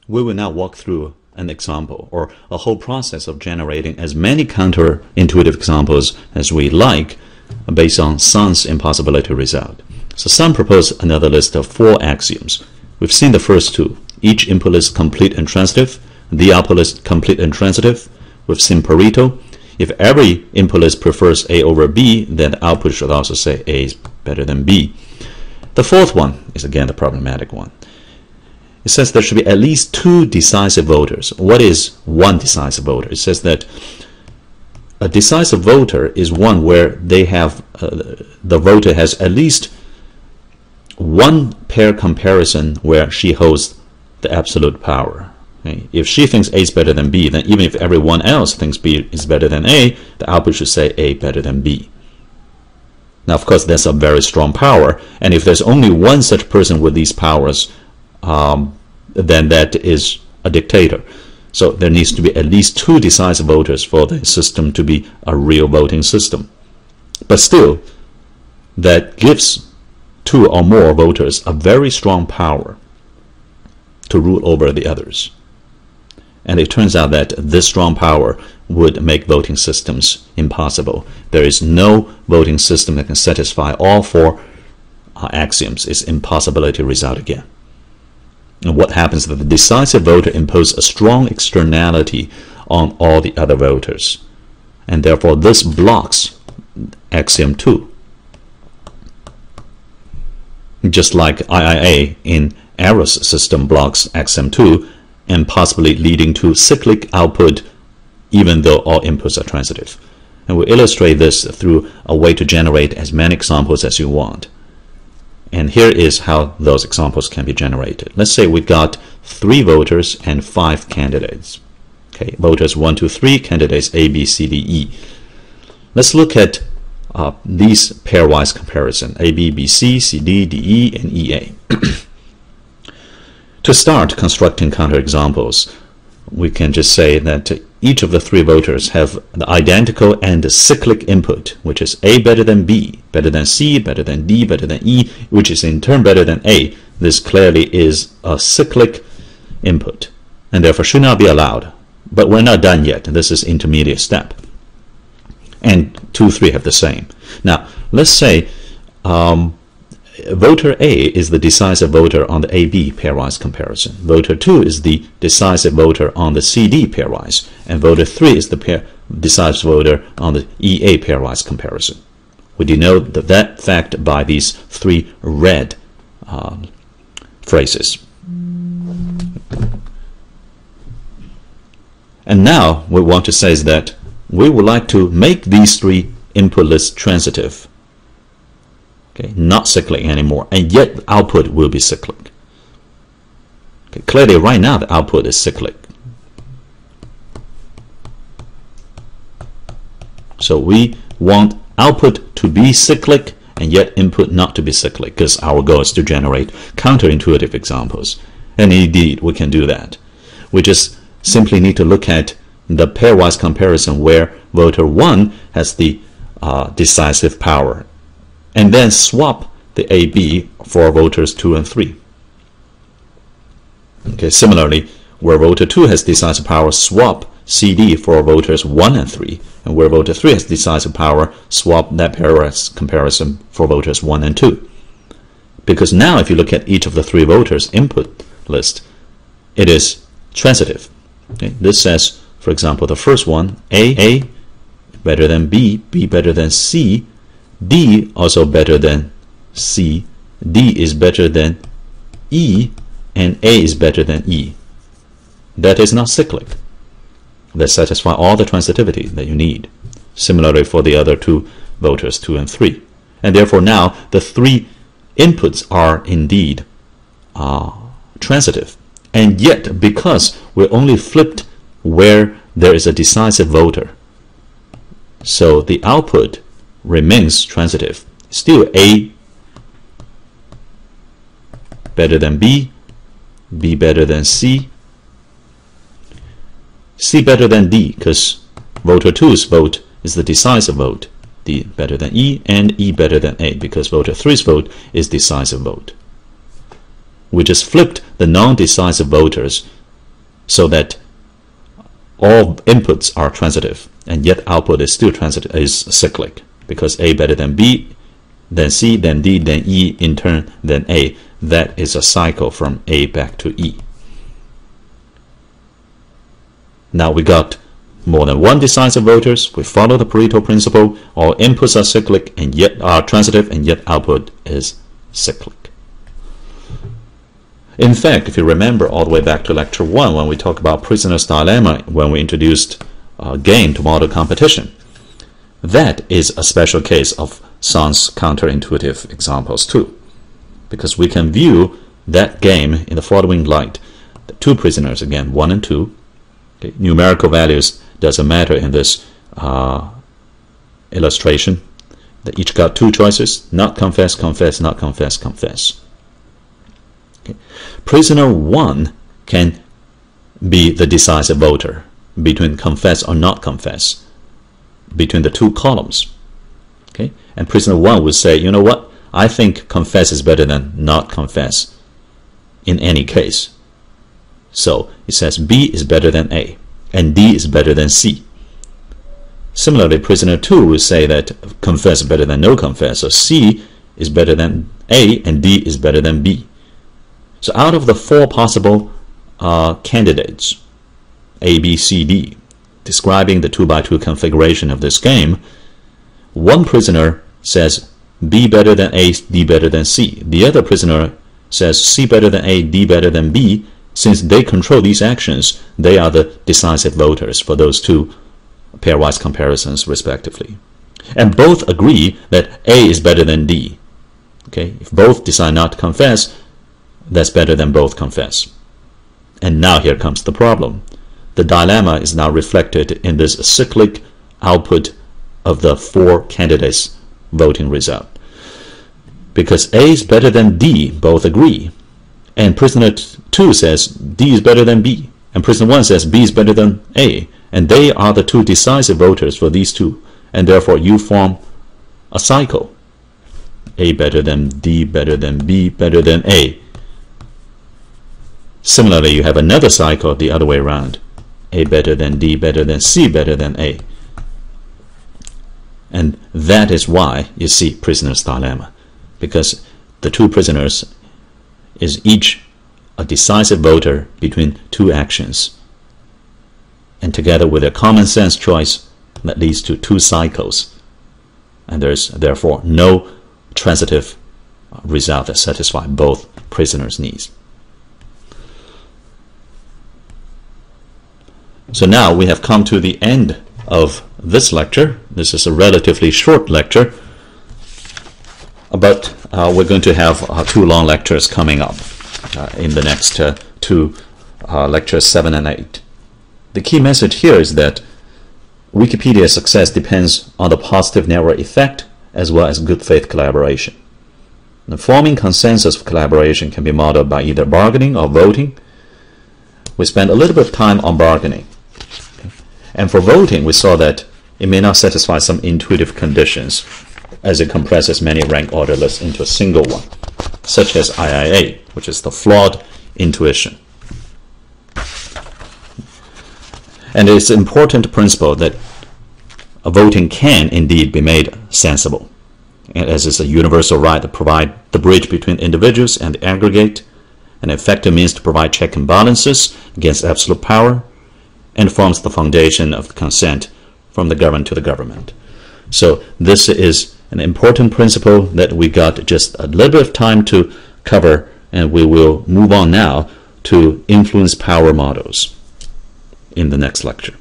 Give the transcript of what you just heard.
We will now walk through an example or a whole process of generating as many counterintuitive examples as we like based on Sun's impossibility result. So Sun proposed another list of 4 axioms. We've seen the first 2. Each input list complete and transitive, the output list complete and transitive. We've seen Pareto. If every input list prefers A over B, then the output should also say A is better than B. The fourth one is again the problematic one. It says there should be at least 2 decisive voters. What is one decisive voter? It says that a decisive voter is one where they have the voter has at least one pair comparison where she holds the absolute power. Okay? If she thinks A is better than B, then even if everyone else thinks B is better than A, the output should say A better than B. Now, of course, that's a very strong power, and if there's only one such person with these powers, then that is a dictator. So there needs to be at least 2 decisive voters for the system to be a real voting system. But still, that gives 2 or more voters a very strong power to rule over the others. And it turns out that this strong power would make voting systems impossible. There is no voting system that can satisfy all 4 axioms. It's impossibility result again. And what happens is that the decisive voter imposes a strong externality on all the other voters. And therefore this blocks axiom 2. Just like IIA in Arrow's system blocks axiom 2 and possibly leading to cyclic output even though all inputs are transitive. And we'll illustrate this through a way to generate as many examples as you want. And here is how those examples can be generated. Let's say we got 3 voters and 5 candidates. Okay, voters 1, 2, 3, candidates A, B, C, D, E. Let's look at these pairwise comparison, A, B, B, C, C, D, D, E, and E, A. To start constructing counterexamples, we can just say that each of the 3 voters have the identical and cyclic input, which is A better than B, better than C, better than D, better than E, which is in turn better than A. This clearly is a cyclic input, and therefore should not be allowed. But we're not done yet. This is intermediate step. And 2, 3 have the same. Now, let's say voter A is the decisive voter on the AB pairwise comparison. Voter 2 is the decisive voter on the CD pairwise. And voter 3 is the decisive voter on the EA pairwise comparison. We denote that fact by these 3 red phrases. And now we want to say is that we would like to make these 3 input lists transitive. Okay, not cyclic anymore, and yet the output will be cyclic. Okay, clearly right now the output is cyclic. So we want output to be cyclic and yet input not to be cyclic, because our goal is to generate counterintuitive examples. And indeed we can do that. We just simply need to look at the pairwise comparison where voter 1 has the decisive power, and then swap the AB for voters 2 and 3. Okay, similarly, where voter 2 has decisive power, swap CD for voters 1 and 3, and where voter 3 has decisive power, swap that pairwise comparison for voters 1 and 2. Because now if you look at each of the 3 voters' input list, it is transitive. Okay, this says, for example, the first one, A better than B, B better than C, D also better than C, D is better than E, and A is better than E. That is not cyclic. That satisfies all the transitivity that you need. Similarly for the other 2 voters, 2 and 3. And therefore now the 3 inputs are indeed transitive. And yet, because we only flipped where there is a decisive voter, so the output remains transitive. Still A better than B, B better than C, C better than D, because voter 2's vote is the decisive vote, D better than E, and E better than A, because voter 3's vote is decisive vote. We just flipped the non-decisive voters so that all inputs are transitive, and yet output is still transitive, is cyclic, because A better than B, then C, then D, then E, in turn, then A. That is a cycle from A back to E. Now we got more than one decisive voters. We follow the Pareto principle. All inputs are cyclic and yet are transitive, and yet output is cyclic. In fact, if you remember all the way back to lecture 1, when we talked about prisoner's dilemma, when we introduced a game to model competition, that is a special case of Son's counterintuitive examples too, because we can view that game in the following light. The two prisoners, again, 1 and 2. Okay, numerical values doesn't matter in this illustration. They each got 2 choices: not confess, confess, not confess, confess. Okay. Prisoner 1 can be the decisive voter between confess or not confess, between the 2 columns. Okay? And prisoner 1 would say, you know what, I think confess is better than not confess in any case. So it says B is better than A, and D is better than C. Similarly, prisoner 2 will say that confess is better than no confess, so C is better than A, and D is better than B. So out of the 4 possible candidates, A, B, C, D, describing the 2x2 configuration of this game, one prisoner says B better than A, D better than C. The other prisoner says C better than A, D better than B. Since they control these actions, they are the decisive voters for those 2 pairwise comparisons respectively. And both agree that A is better than D. Okay? If both decide not to confess, that's better than both confess. And now here comes the problem. The dilemma is now reflected in this cyclic output of the 4 candidates' voting result. Because A is better than D, both agree. And prisoner 2 says D is better than B. And prisoner 1 says B is better than A. And they are the 2 decisive voters for these 2. And therefore you form a cycle. A better than D, better than B, better than A. Similarly, you have another cycle the other way around. A better than D, better than C, better than A. And that is why you see prisoner's dilemma. Because the 2 prisoners is each a decisive voter between 2 actions. And together with a common sense choice, that leads to 2 cycles. And there's therefore no transitive result that satisfies both prisoners' needs. So now we have come to the end of this lecture. This is a relatively short lecture, but we're going to have 2 long lectures coming up in the next 2 lectures 7 and 8. The key message here is that Wikipedia's success depends on the positive network effect as well as good faith collaboration. The forming consensus for collaboration can be modeled by either bargaining or voting. We spent a little bit of time on bargaining. And for voting, we saw that it may not satisfy some intuitive conditions as it compresses many rank order lists into a single one, such as IIA, which is the flawed intuition. And it's an important principle that a voting can indeed be made sensible, as it's a universal right to provide the bridge between individuals and the aggregate, an effective means to provide check and balances against absolute power, and forms the foundation of consent from the government to the government. So this is an important principle that we got just a little bit of time to cover, and we will move on now to influence power models in the next lecture.